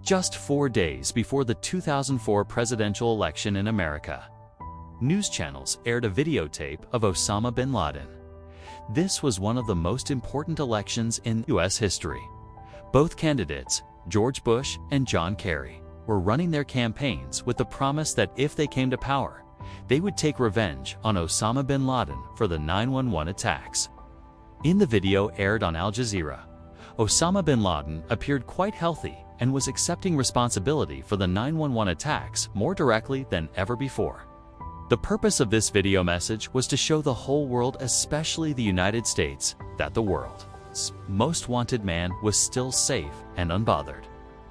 just 4 days before the 2004 presidential election in America. News channels aired a videotape of Osama bin Laden. This was one of the most important elections in U.S. history. Both candidates, George Bush and John Kerry, were running their campaigns with the promise that if they came to power, they would take revenge on Osama bin Laden for the 9/11 attacks. In the video aired on Al Jazeera, Osama bin Laden appeared quite healthy and was accepting responsibility for the 9/11 attacks more directly than ever before. The purpose of this video message was to show the whole world, especially the United States, that the world's most wanted man was still safe and unbothered.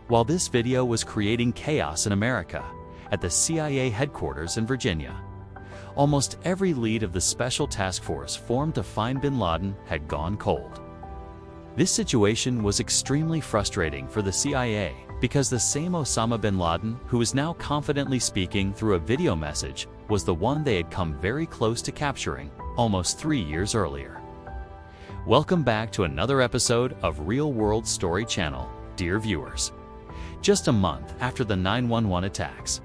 While this video was creating chaos in America, at the CIA headquarters in Virginia, almost every lead of the special task force formed to find bin Laden had gone cold. This situation was extremely frustrating for the CIA because the same Osama bin Laden, who is now confidently speaking through a video message, was the one they had come very close to capturing almost 3 years earlier. Welcome back to another episode of Real World Story Channel, dear viewers. Just a month after the 9/11 attacks,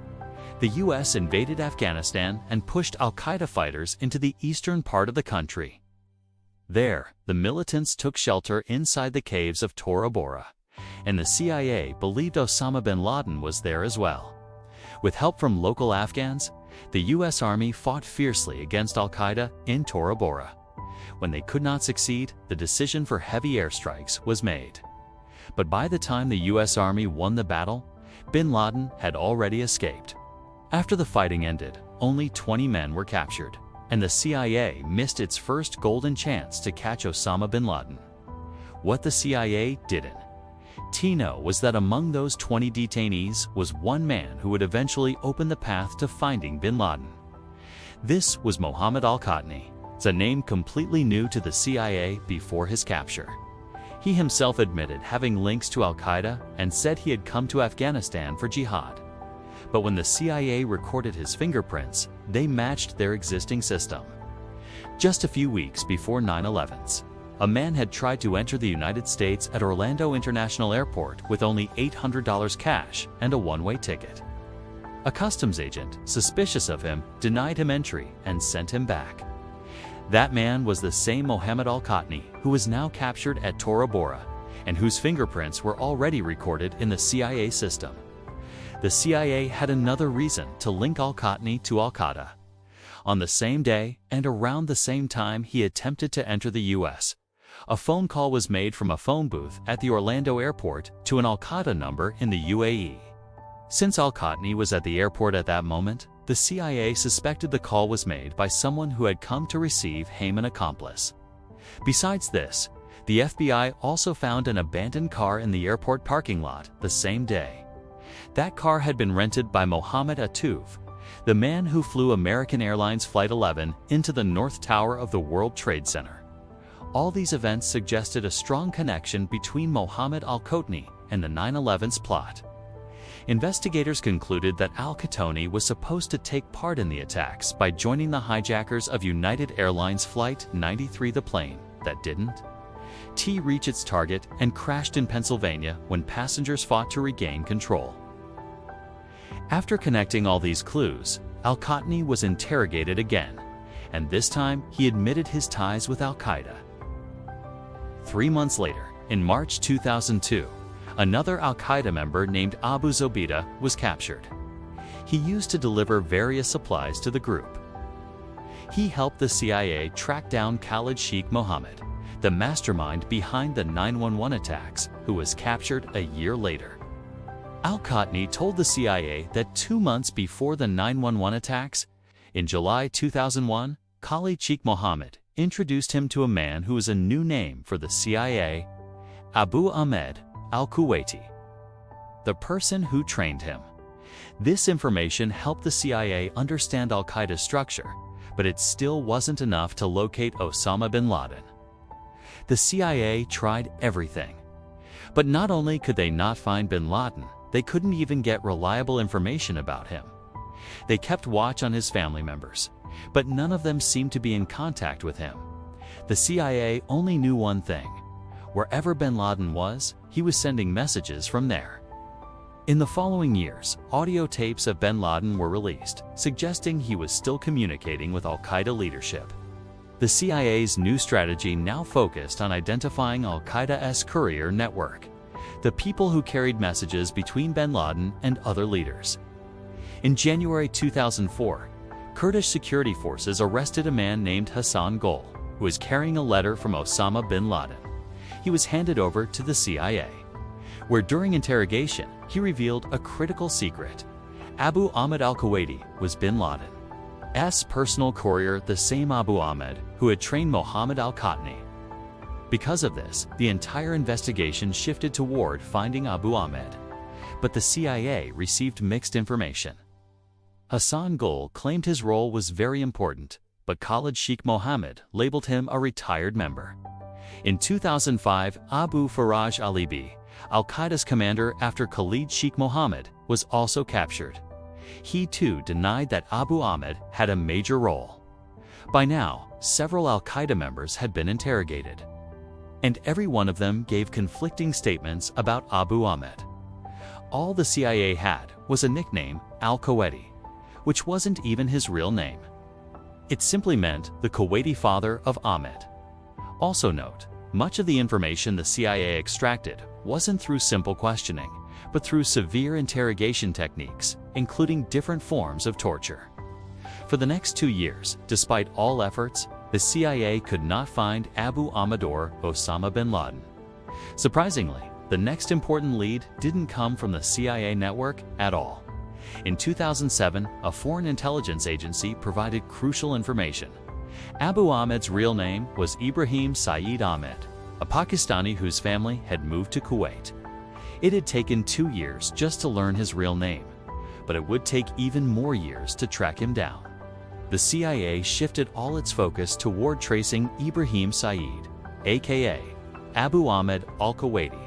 the U.S. invaded Afghanistan and pushed al-Qaeda fighters into the eastern part of the country. There, the militants took shelter inside the caves of Tora Bora, and the CIA believed Osama bin Laden was there as well. With help from local Afghans, the U.S. Army fought fiercely against al-Qaeda in Tora Bora. When they could not succeed, the decision for heavy airstrikes was made. But by the time the U.S. Army won the battle, bin Laden had already escaped. After the fighting ended, only 20 men were captured, and the CIA missed its first golden chance to catch Osama bin Laden. What the CIA didn't know was that among those 20 detainees was one man who would eventually open the path to finding bin Laden. This was Mohammed al-Khatni, a name completely new to the CIA before his capture. He himself admitted having links to al-Qaeda and said he had come to Afghanistan for jihad. But when the CIA recorded his fingerprints, they matched their existing system. Just a few weeks before 9/11, a man had tried to enter the United States at Orlando International Airport with only $800 cash and a one-way ticket. A customs agent, suspicious of him, denied him entry and sent him back. That man was the same Mohammed al-Khatni who was now captured at Tora Bora and whose fingerprints were already recorded in the CIA system. The CIA had another reason to link al-Khatni to al-Qaeda. On the same day and around the same time he attempted to enter the U.S., a phone call was made from a phone booth at the Orlando airport to an al-Qaeda number in the UAE. Since al-Khatni was at the airport at that moment, the CIA suspected the call was made by someone who had come to receive an accomplice. Besides this, the FBI also found an abandoned car in the airport parking lot the same day. That car had been rented by Mohammed Atouf, the man who flew American Airlines Flight 11 into the North Tower of the World Trade Center. All these events suggested a strong connection between Mohammed al-Khatni and the 9/11's plot. Investigators concluded that al-Khatni was supposed to take part in the attacks by joining the hijackers of United Airlines Flight 93, the plane that didn't reach its target and crashed in Pennsylvania when passengers fought to regain control. After connecting all these clues, al-Khatni was interrogated again, and this time he admitted his ties with al-Qaeda. 3 months later, in March 2002, another al-Qaeda member named Abu Zubaydah was captured. He used to deliver various supplies to the group. He helped the CIA track down Khalid Sheikh Mohammed, the mastermind behind the 9/11 attacks, who was captured a year later. Al-Khatni told the CIA that 2 months before the 9/11 attacks, in July 2001, Khalid Sheikh Mohammed introduced him to a man who was a new name for the CIA, Abu Ahmed al-Kuwaiti, the person who trained him. This information helped the CIA understand al-Qaeda's structure, but it still wasn't enough to locate Osama bin Laden. The CIA tried everything. But not only could they not find bin Laden, they couldn't even get reliable information about him. They kept watch on his family members, but none of them seemed to be in contact with him. The CIA only knew one thing: wherever bin Laden was, he was sending messages from there. In the following years, audio tapes of bin Laden were released, suggesting he was still communicating with al-Qaeda leadership. The CIA's new strategy now focused on identifying al-Qaeda's courier network, the people who carried messages between bin Laden and other leaders. In January 2004, Kurdish security forces arrested a man named Hassan Gol, who was carrying a letter from Osama bin Laden. He was handed over to the CIA, where during interrogation, he revealed a critical secret. Abu Ahmed al-Kuwaiti was bin Laden's personal courier, the same Abu Ahmed who had trained Mohammed al-Khatni. Because of this, the entire investigation shifted toward finding Abu Ahmed. But the CIA received mixed information. Hassan Gol claimed his role was very important, but Khalid Sheikh Mohammed labeled him a retired member. In 2005, Abu Faraj Alibi, al-Qaeda's commander after Khalid Sheikh Mohammed, was also captured. He too denied that Abu Ahmed had a major role. By now, several al-Qaeda members had been interrogated, and every one of them gave conflicting statements about Abu Ahmed. All the CIA had was a nickname, al-Kuwaiti, which wasn't even his real name. It simply meant the Kuwaiti father of Ahmed. Also note, much of the information the CIA extracted wasn't through simple questioning, but through severe interrogation techniques, including different forms of torture. For the next 2 years, despite all efforts, the CIA could not find Abu Ahmed or Osama bin Laden. Surprisingly, the next important lead didn't come from the CIA network at all. In 2007, a foreign intelligence agency provided crucial information. Abu Ahmed's real name was Ibrahim Saeed Ahmed, a Pakistani whose family had moved to Kuwait. It had taken 2 years just to learn his real name, but it would take even more years to track him down. The CIA shifted all its focus toward tracing Ibrahim Saeed, aka Abu Ahmed al-Kuwaiti.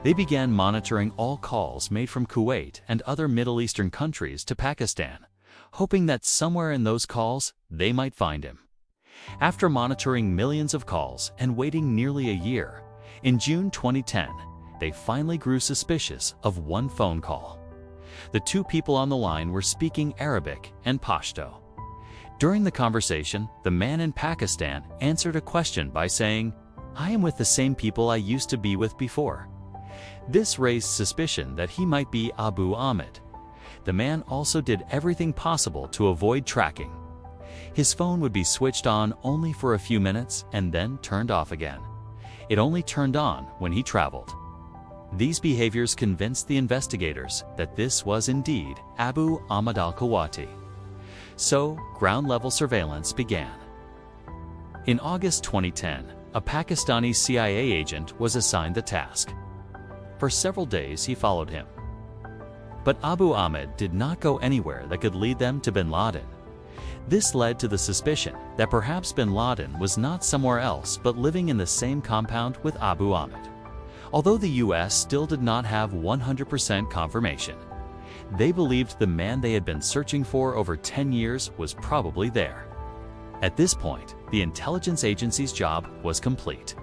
They began monitoring all calls made from Kuwait and other Middle Eastern countries to Pakistan, hoping that somewhere in those calls they might find him. After monitoring millions of calls and waiting nearly a year, in June 2010, they finally grew suspicious of one phone call. The two people on the line were speaking Arabic and Pashto. During the conversation, the man in Pakistan answered a question by saying, "I am with the same people I used to be with before." This raised suspicion that he might be Abu Ahmed. The man also did everything possible to avoid tracking. His phone would be switched on only for a few minutes and then turned off again. It only turned on when he traveled. These behaviors convinced the investigators that this was indeed Abu Ahmed al-Kuwaiti. So, ground-level surveillance began. In August 2010, a Pakistani CIA agent was assigned the task. For several days he followed him. But Abu Ahmed did not go anywhere that could lead them to bin Laden. This led to the suspicion that perhaps bin Laden was not somewhere else but living in the same compound with Abu Ahmed. Although the US still did not have 100% confirmation, they believed the man they had been searching for over 10 years was probably there. At this point, the intelligence agency's job was complete.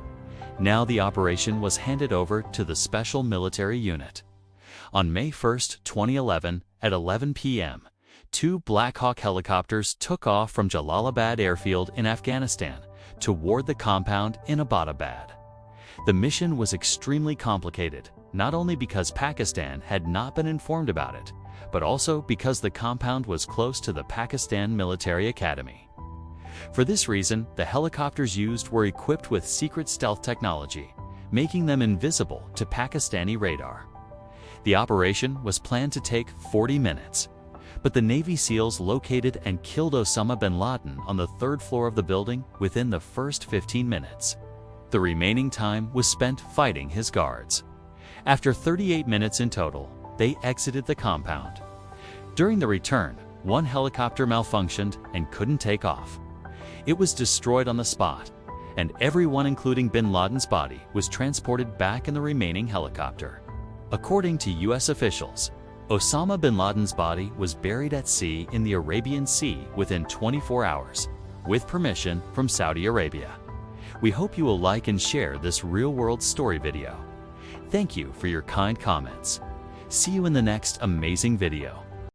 Now the operation was handed over to the Special Military Unit. On May 1, 2011, at 11 p.m., 2 Black Hawk helicopters took off from Jalalabad airfield in Afghanistan toward the compound in Abbottabad. The mission was extremely complicated, not only because Pakistan had not been informed about it, but also because the compound was close to the Pakistan Military Academy. For this reason, the helicopters used were equipped with secret stealth technology, making them invisible to Pakistani radar. The operation was planned to take 40 minutes, but the Navy SEALs located and killed Osama bin Laden on the 3rd floor of the building within the first 15 minutes. The remaining time was spent fighting his guards. After 38 minutes in total, they exited the compound. During the return, one helicopter malfunctioned and couldn't take off. It was destroyed on the spot, and everyone including bin Laden's body was transported back in the remaining helicopter. According to US officials, Osama bin Laden's body was buried at sea in the Arabian Sea within 24 hours, with permission from Saudi Arabia. We hope you will like and share this real-world story video. Thank you for your kind comments. See you in the next amazing video.